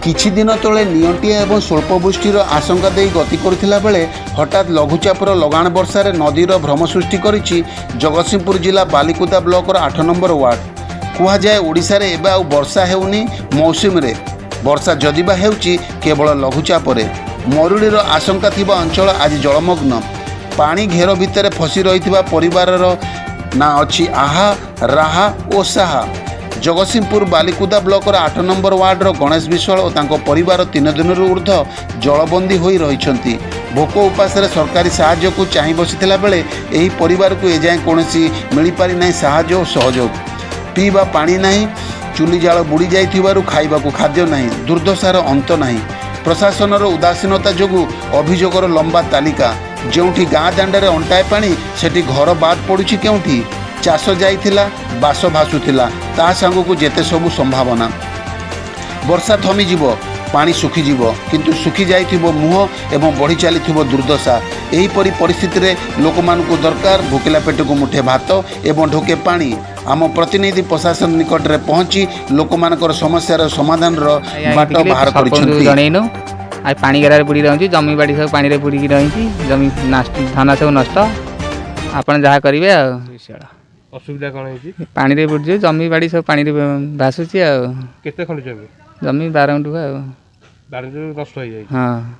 किछि दिन तले नियंटिया एवं स्वल्पवृष्टिर आशंका दे गति करुथिला बेले हठात लघुचापर लगाण वर्षार नदीर भ्रम सृष्टि करिछि जगतसिंहपुर जिला बालिकुदा ब्लॉकर 8 नंबर वार्ड। कुहाଯାଏ ओडिशारे एबे आउ वर्षा हेउनी मौसुमी रे वर्षा जदिबा हेउछि केवल लघुचापरे। मरुड़ीर आशंका थिबा अंचल आज जलमग्न। पानी घेर भितर फसी रहिथिबा परिवारर ना अछि आहा राहा ओ साहा। जगतसिंहपुर बालिकुदा ब्लॉकर 8 नंबर वार्डर गणेश विश्वाल और तांको परिवार 3 दिन ऊर्ध जलबंदी होई रहिछंती। भोक उपास सरकारी साहाय्य को चाहि बसिथिला बेले एही परिवार को एजाएं कोनोसी मिली पारि नाही साहाय्य और सहयोग। पीवा पानी नाही, चुली जाल बुड़ी जाइथिबारु खाइबाकू खाद्य नाही, दुर्दशार अंत नाही। प्रशासनर उदासीनता जोगु अभियोगर लंबा तालिका। जोंठी गाँ दांडे अंटाए पानी सेठी घर बाद पड़ुछि केउठी। चाष जाइथिला बास भासुथिला ता सांगकू जेते सबु संभावना। वर्षा थमीजिव पानी सुखीजिव किंतु सुखी जाइथिबो मुह एवं बढ़ी चलीथिबो दुर्दशा। एहीपरि परिस्थिति रे लोकमानकू दरकार भोकिला पेटकू मुठे भात एवं ढोके पानी। आम प्रतिनिधि प्रशासन निकट रे पहुंची लोकमानकर समस्यार समाधान बाट बाहर करिसंती। आ पानी गेरारे बुड़ी रही जमी बाड़ी सब पानी रे बुड़ी रही जमी धान सब नष्ट। आपण जहाँ करेंगे असुविधा कौन है? पानी रे बुड़ी जमी बाड़ी सब पानी रे भासुची। केते खंड जमी? जमी 12 गुंठा। 12 नष्ट हो जाए। हाँ।